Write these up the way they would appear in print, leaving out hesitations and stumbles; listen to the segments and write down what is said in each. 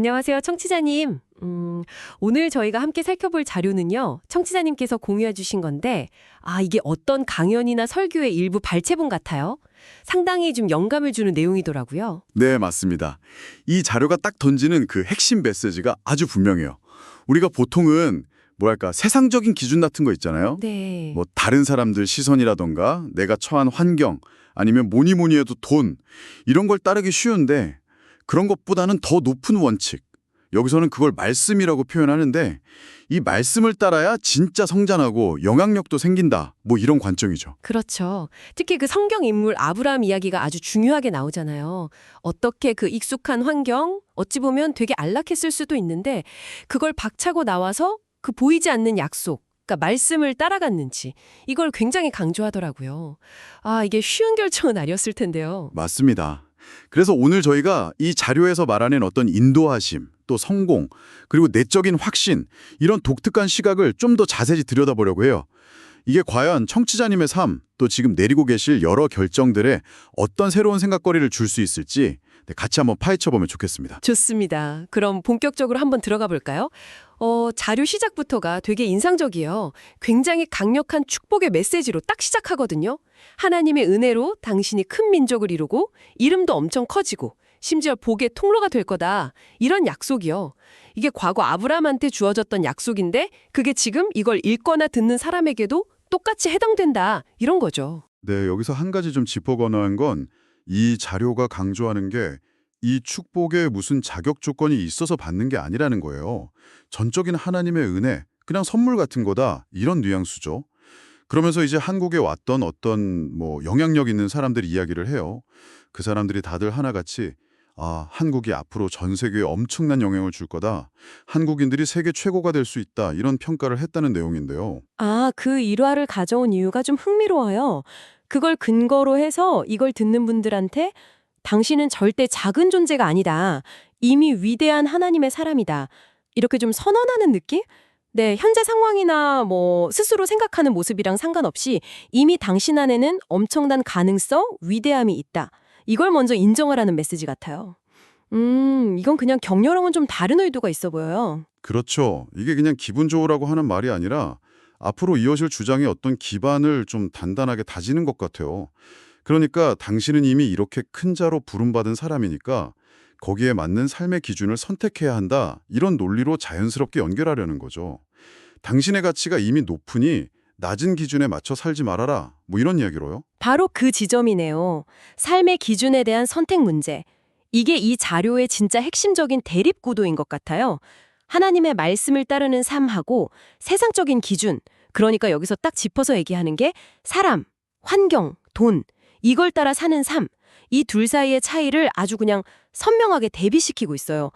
안녕하세요, 청취자님. 오늘 저희가 함께 살펴볼 자료는요, 청취자님께서 공유해 주신 건데, 이게 어떤 강연이나 설교의 일부 발췌본 같아요. 상당히 좀 영감을 주는 내용이더라고요. 네, 맞습니다. 이 자료가 딱 던지는 그 핵심 메시지가 아주 분명해요. 우리가 보통은 뭐랄까 세상적인 기준 같은 거 있잖아요. 네. 뭐 다른 사람들 시선이라던가 내가 처한 환경 아니면 뭐니 뭐니 해도 돈 이런 걸 따르기 쉬운데 그런 것보다는 더 높은 원칙. 여기서는 그걸 말씀이라고 표현하는데 이 말씀을 따라야 진짜 성장하고 영향력도 생긴다. 뭐 이런 관점이죠. 그렇죠. 특히 그 성경 인물 아브라함 이야기가 아주 중요하게 나오잖아요. 어떻게 그 익숙한 환경, 어찌 보면 되게 안락했을 수도 있는데 그걸 박차고 나와서 그 보이지 않는 약속, 그러니까 말씀을 따라갔는지 이걸 굉장히 강조하더라고요. 이게 쉬운 결정은 아니었을 텐데요. 맞습니다. 그래서 오늘 저희가 이 자료에서 말하는 어떤 인도하심, 또 성공, 그리고 내적인 확신 이런 독특한 시각을 좀 더 자세히 들여다보려고 해요. 이게 과연 청취자님의 삶, 또 지금 내리고 계실 여러 결정들에 어떤 새로운 생각거리를 줄 수 있을지 같이 한번 파헤쳐보면 좋겠습니다. 좋습니다. 그럼 본격적으로 한번 들어가 볼까요? 자료 시작부터가 되게 인상적이에요. 굉장히 강력한 축복의 메시지로 딱 시작하거든요. 하나님의 은혜로 당신이 큰 민족을 이루고 이름도 엄청 커지고 심지어 복의 통로가 될 거다. 이런 약속이요. 이게 과거 아브라함한테 주어졌던 약속인데 그게 지금 이걸 읽거나 듣는 사람에게도 똑같이 해당된다. 이런 거죠. 네, 여기서 한 가지 좀 짚어거나한 건 이 자료가 강조하는 게 이 축복에 무슨 자격 조건이 있어서 받는 게 아니라는 거예요. 전적인 하나님의 은혜, 그냥 선물 같은 거다. 이런 뉘앙스죠. 그러면서 이제 한국에 왔던 어떤 영향력 있는 사람들 이야기를 해요. 그 사람들이 다들 하나같이 한국이 앞으로 전 세계에 엄청난 영향을 줄 거다. 한국인들이 세계 최고가 될 수 있다. 이런 평가를 했다는 내용인데요. 그 일화를 가져온 이유가 좀 흥미로워요. 그걸 근거로 해서 이걸 듣는 분들한테 당신은 절대 작은 존재가 아니다. 이미 위대한 하나님의 사람이다. 이렇게 좀 선언하는 느낌? 네, 현재 상황이나 스스로 생각하는 모습이랑 상관없이 이미 당신 안에는 엄청난 가능성, 위대함이 있다. 이걸 먼저 인정하라는 메시지 같아요. 이건 그냥 격려랑은 좀 다른 의도가 있어 보여요. 그렇죠. 이게 그냥 기분 좋으라고 하는 말이 아니라 앞으로 이어질 주장의 어떤 기반을 좀 단단하게 다지는 것 같아요. 그러니까 당신은 이미 이렇게 큰 자로 부름받은 사람이니까 거기에 맞는 삶의 기준을 선택해야 한다. 이런 논리로 자연스럽게 연결하려는 거죠. 당신의 가치가 이미 높으니 낮은 기준에 맞춰 살지 말아라. 뭐 이런 이야기로요. 바로 그 지점이네요. 삶의 기준에 대한 선택 문제. 이게 이 자료의 진짜 핵심적인 대립 구도인 것 같아요. 하나님의 말씀을 따르는 삶하고 세상적인 기준, 그러니까 여기서 딱 짚어서 얘기하는 게 사람, 환경, 돈, 이걸 따라 사는 삶, 이 둘 사이의 차이를 아주 그냥 선명하게 대비시키고 있어요.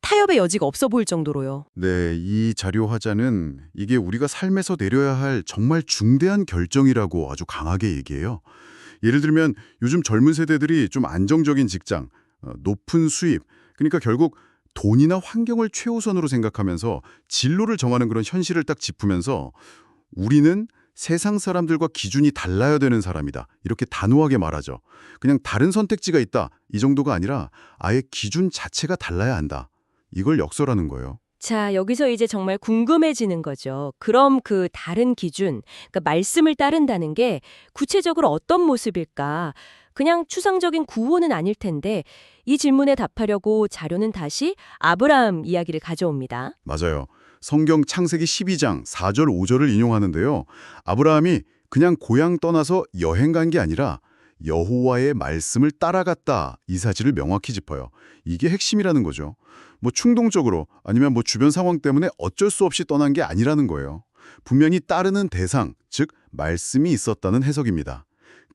타협의 여지가 없어 보일 정도로요. 네, 이 자료 화자는 이게 우리가 삶에서 내려야 할 정말 중대한 결정이라고 아주 강하게 얘기해요. 예를 들면 요즘 젊은 세대들이 좀 안정적인 직장, 높은 수입, 그러니까 결국 돈이나 환경을 최우선으로 생각하면서 진로를 정하는 그런 현실을 딱 짚으면서 우리는 세상 사람들과 기준이 달라야 되는 사람이다. 이렇게 단호하게 말하죠. 그냥 다른 선택지가 있다. 이 정도가 아니라 아예 기준 자체가 달라야 한다. 이걸 역설하는 거예요. 자, 여기서 이제 정말 궁금해지는 거죠. 그럼 그 다른 기준, 그러니까 말씀을 따른다는 게 구체적으로 어떤 모습일까? 그냥 추상적인 구호는 아닐 텐데 이 질문에 답하려고 자료는 다시 아브라함 이야기를 가져옵니다. 맞아요. 성경 창세기 12장 4절 5절을 인용하는데요. 아브라함이 그냥 고향 떠나서 여행 간 게 아니라 여호와의 말씀을 따라갔다. 이 사실을 명확히 짚어요. 이게 핵심이라는 거죠. 충동적으로 아니면 주변 상황 때문에 어쩔 수 없이 떠난 게 아니라는 거예요. 분명히 따르는 대상, 즉 말씀이 있었다는 해석입니다.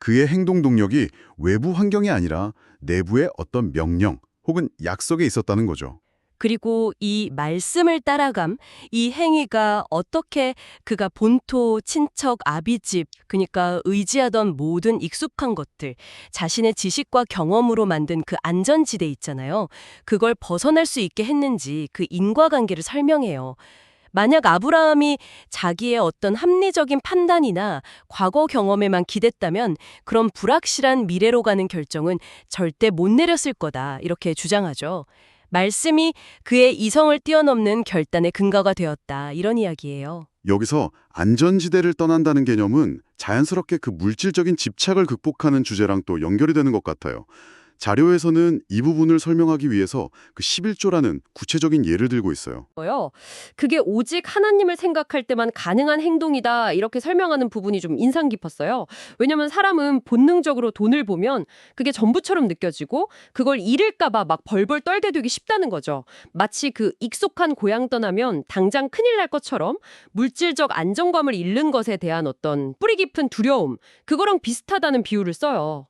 그의 행동 동력이 외부 환경이 아니라 내부의 어떤 명령 혹은 약속에 있었다는 거죠. 그리고 이 말씀을 따라감, 이 행위가 어떻게 그가 본토, 친척, 아비집, 그러니까 의지하던 모든 익숙한 것들, 자신의 지식과 경험으로 만든 그 안전지대 있잖아요. 그걸 벗어날 수 있게 했는지 그 인과관계를 설명해요. 만약 아브라함이 자기의 어떤 합리적인 판단이나 과거 경험에만 기댔다면 그런 불확실한 미래로 가는 결정은 절대 못 내렸을 거다, 이렇게 주장하죠. 말씀이 그의 이성을 뛰어넘는 결단의 근거가 되었다. 이런 이야기예요. 여기서 안전지대를 떠난다는 개념은 자연스럽게 그 물질적인 집착을 극복하는 주제랑 또 연결이 되는 것 같아요. 자료에서는 이 부분을 설명하기 위해서 그 11조라는 구체적인 예를 들고 있어요. 그게 오직 하나님을 생각할 때만 가능한 행동이다. 이렇게 설명하는 부분이 좀 인상 깊었어요. 왜냐면 사람은 본능적으로 돈을 보면 그게 전부처럼 느껴지고 그걸 잃을까 봐 막 벌벌 떨게 되기 쉽다는 거죠. 마치 그 익숙한 고향 떠나면 당장 큰일 날 것처럼 물질적 안정감을 잃는 것에 대한 어떤 뿌리 깊은 두려움, 그거랑 비슷하다는 비유를 써요.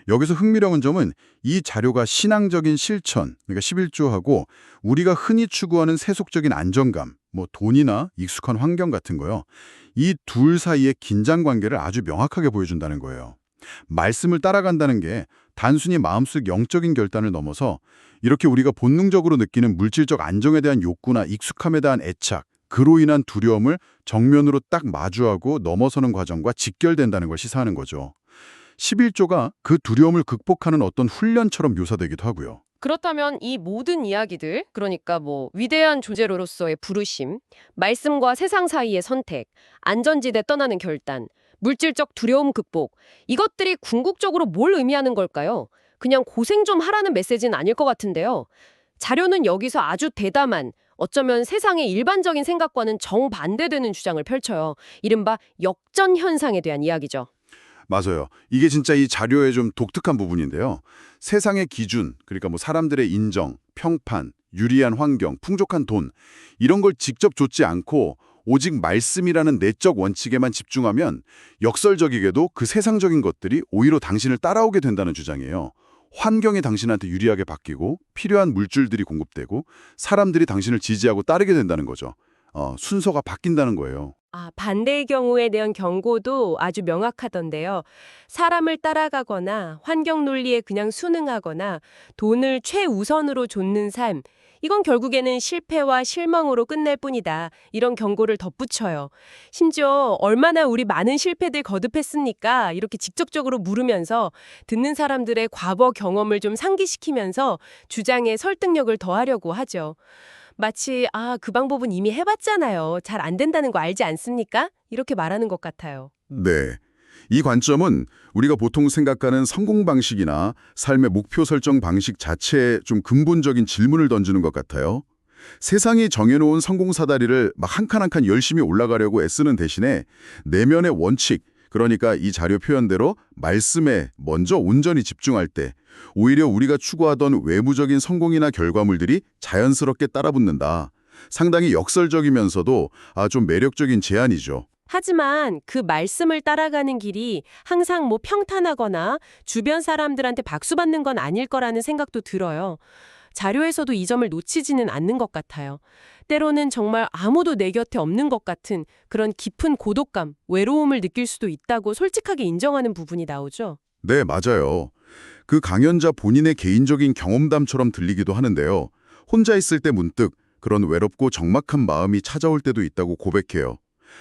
여기서 흥미로운 점은 이 자료가 신앙적인 실천, 그러니까 11조하고 우리가 흔히 추구하는 세속적인 안정감, 뭐 돈이나 익숙한 환경 같은 거요. 이 둘 사이의 긴장 관계를 아주 명확하게 보여준다는 거예요. 말씀을 따라간다는 게 단순히 마음속 영적인 결단을 넘어서 이렇게 우리가 본능적으로 느끼는 물질적 안정에 대한 욕구나 익숙함에 대한 애착, 그로 인한 두려움을 정면으로 딱 마주하고 넘어서는 과정과 직결된다는 걸 시사하는 거죠. 11조가 그 두려움을 극복하는 어떤 훈련처럼 묘사되기도 하고요. 그렇다면 이 모든 이야기들, 그러니까 뭐 위대한 존재로서의 부르심, 말씀과 세상 사이의 선택, 안전지대 떠나는 결단, 물질적 두려움 극복, 이것들이 궁극적으로 뭘 의미하는 걸까요? 그냥 고생 좀 하라는 메시지는 아닐 것 같은데요. 자료는 여기서 아주 대담한, 어쩌면 세상의 일반적인 생각과는 정반대되는 주장을 펼쳐요. 이른바 역전 현상에 대한 이야기죠. 맞아요. 이게 진짜 이 자료의 좀 독특한 부분인데요. 세상의 기준, 그러니까 뭐 사람들의 인정, 평판, 유리한 환경, 풍족한 돈, 이런 걸 직접 좇지 않고 오직 말씀이라는 내적 원칙에만 집중하면 역설적이게도 그 세상적인 것들이 오히려 당신을 따라오게 된다는 주장이에요. 환경이 당신한테 유리하게 바뀌고 필요한 물질들이 공급되고 사람들이 당신을 지지하고 따르게 된다는 거죠. 순서가 바뀐다는 거예요. 반대의 경우에 대한 경고도 아주 명확하던데요. 사람을 따라가거나 환경 논리에 그냥 순응하거나 돈을 최우선으로 좇는 삶, 이건 결국에는 실패와 실망으로 끝낼 뿐이다. 이런 경고를 덧붙여요. 심지어 얼마나 우리 많은 실패들 거듭했습니까? 이렇게 직접적으로 물으면서 듣는 사람들의 과거 경험을 좀 상기시키면서 주장에 설득력을 더하려고 하죠. 마치 그 방법은 이미 해봤잖아요. 잘 안 된다는 거 알지 않습니까? 이렇게 말하는 것 같아요. 네. 이 관점은 우리가 보통 생각하는 성공 방식이나 삶의 목표 설정 방식 자체에 좀 근본적인 질문을 던지는 것 같아요. 세상이 정해놓은 성공 사다리를 막 한 칸 한 칸 열심히 올라가려고 애쓰는 대신에 내면의 원칙, 그러니까 이 자료 표현대로 말씀에 먼저 온전히 집중할 때 오히려 우리가 추구하던 외부적인 성공이나 결과물들이 자연스럽게 따라붙는다. 상당히 역설적이면서도 좀 매력적인 제안이죠. 하지만 그 말씀을 따라가는 길이 항상 뭐 평탄하거나 주변 사람들한테 박수받는 건 아닐 거라는 생각도 들어요. 자료에서도 이 점을 놓치지는 않는 것 같아요. 때로는 정말 아무도 내 곁에 없는 것 같은 그런 깊은 고독감, 외로움을 느낄 수도 있다고 솔직하게 인정하는 부분이 나오죠. 네, 맞아요. 그 강연자 본인의 개인적인 경험담처럼 들리기도 하는데요. 혼자 있을 때 문득 그런 외롭고 적막한 마음이 찾아올 때도 있다고 고백해요.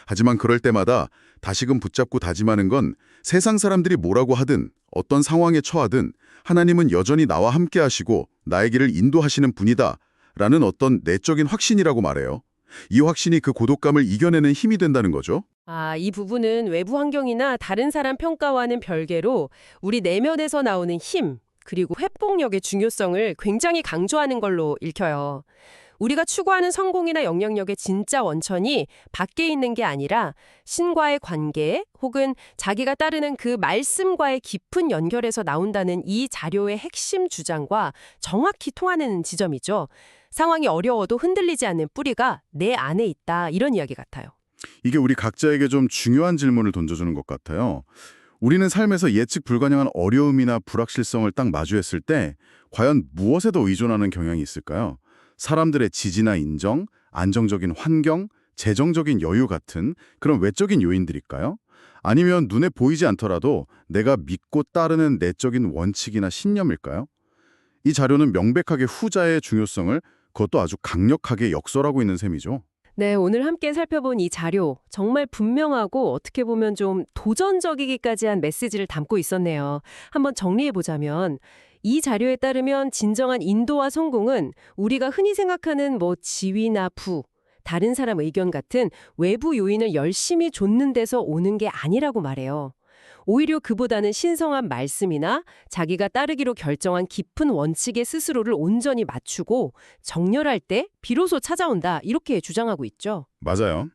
하지만 그럴 때마다 다시금 붙잡고 다짐하는 건 세상 사람들이 뭐라고 하든 어떤 상황에 처하든 하나님은 여전히 나와 함께 하시고 나의 길을 인도하시는 분이다 라는 어떤 내적인 확신이라고 말해요. 이 확신이 그 고독감을 이겨내는 힘이 된다는 거죠. 이 부분은 외부 환경이나 다른 사람 평가와는 별개로 우리 내면에서 나오는 힘, 그리고 회복력의 중요성을 굉장히 강조하는 걸로 읽혀요. 우리가 추구하는 성공이나 영향력의 진짜 원천이 밖에 있는 게 아니라 신과의 관계 혹은 자기가 따르는 그 말씀과의 깊은 연결에서 나온다는 이 자료의 핵심 주장과 정확히 통하는 지점이죠. 상황이 어려워도 흔들리지 않는 뿌리가 내 안에 있다. 이런 이야기 같아요. 이게 우리 각자에게 좀 중요한 질문을 던져주는 것 같아요. 우리는 삶에서 예측 불가능한 어려움이나 불확실성을 딱 마주했을 때 과연 무엇에 더 의존하는 경향이 있을까요? 사람들의 지지나 인정, 안정적인 환경, 재정적인 여유 같은 그런 외적인 요인들일까요? 아니면 눈에 보이지 않더라도 내가 믿고 따르는 내적인 원칙이나 신념일까요? 이 자료는 명백하게 후자의 중요성을 그것도 아주 강력하게 역설하고 있는 셈이죠. 네, 오늘 함께 살펴본 이 자료 정말 분명하고 어떻게 보면 좀 도전적이기까지 한 메시지를 담고 있었네요. 한번 정리해 보자면 이 자료에 따르면 진정한 인도와 성공은 우리가 흔히 생각하는 지위나 부, 다른 사람 의견 같은 외부 요인을 열심히 좇는 데서 오는 게 아니라고 말해요. 오히려 그보다는 신성한 말씀이나 자기가 따르기로 결정한 깊은 원칙에 스스로를 온전히 맞추고 정렬할 때 비로소 찾아온다, 이렇게 주장하고 있죠. 맞아요.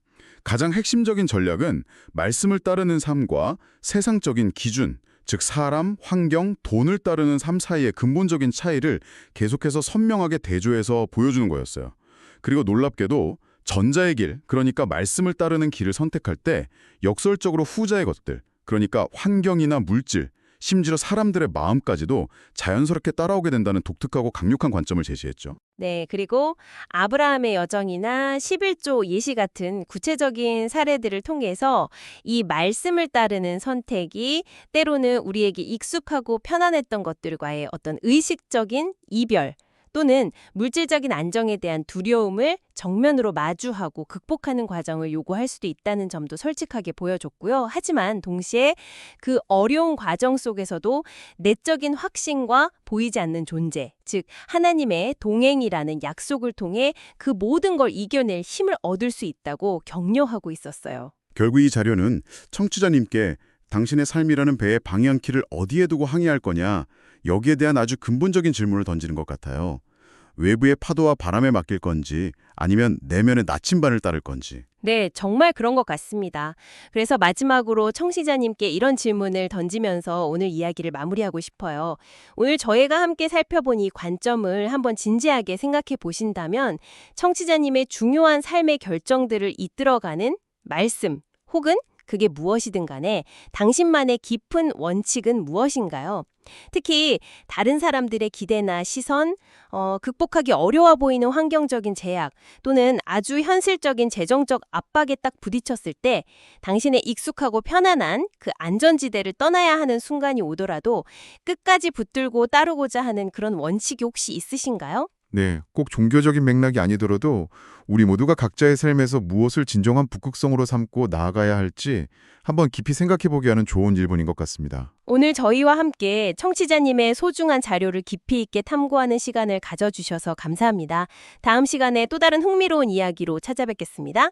가장 핵심적인 전략은 말씀을 따르는 삶과 세상적인 기준, 즉 사람, 환경, 돈을 따르는 삶 사이의 근본적인 차이를 계속해서 선명하게 대조해서 보여주는 거였어요. 그리고 놀랍게도 전자의 길, 그러니까 말씀을 따르는 길을 선택할 때 역설적으로 후자의 것들, 그러니까 환경이나 물질, 심지어 사람들의 마음까지도 자연스럽게 따라오게 된다는 독특하고 강력한 관점을 제시했죠. 네, 그리고 아브라함의 여정이나 11조 예시 같은 구체적인 사례들을 통해서 이 말씀을 따르는 선택이 때로는 우리에게 익숙하고 편안했던 것들과의 어떤 의식적인 이별 또는 물질적인 안정에 대한 두려움을 정면으로 마주하고 극복하는 과정을 요구할 수도 있다는 점도 솔직하게 보여줬고요. 하지만 동시에 그 어려운 과정 속에서도 내적인 확신과 보이지 않는 존재, 즉 하나님의 동행이라는 약속을 통해 그 모든 걸 이겨낼 힘을 얻을 수 있다고 격려하고 있었어요. 결국 이 자료는 청취자님께 당신의 삶이라는 배의 방향키를 어디에 두고 항해할 거냐, 여기에 대한 아주 근본적인 질문을 던지는 것 같아요. 외부의 파도와 바람에 맡길 건지 아니면 내면의 나침반을 따를 건지. 네, 정말 그런 것 같습니다. 그래서 마지막으로 청취자님께 이런 질문을 던지면서 오늘 이야기를 마무리하고 싶어요. 오늘 저희가 함께 살펴본 이 관점을 한번 진지하게 생각해 보신다면 청취자님의 중요한 삶의 결정들을 이끌어가는 말씀 혹은 그게 무엇이든 간에 당신만의 깊은 원칙은 무엇인가요? 특히 다른 사람들의 기대나 시선, 극복하기 어려워 보이는 환경적인 제약 또는 아주 현실적인 재정적 압박에 딱 부딪혔을 때 당신의 익숙하고 편안한 그 안전지대를 떠나야 하는 순간이 오더라도 끝까지 붙들고 따르고자 하는 그런 원칙이 혹시 있으신가요? 네, 꼭 종교적인 맥락이 아니더라도 우리 모두가 각자의 삶에서 무엇을 진정한 북극성으로 삼고 나아가야 할지 한번 깊이 생각해보게 하는 좋은 질문인 것 같습니다. 오늘 저희와 함께 청취자님의 소중한 자료를 깊이 있게 탐구하는 시간을 가져주셔서 감사합니다. 다음 시간에 또 다른 흥미로운 이야기로 찾아뵙겠습니다.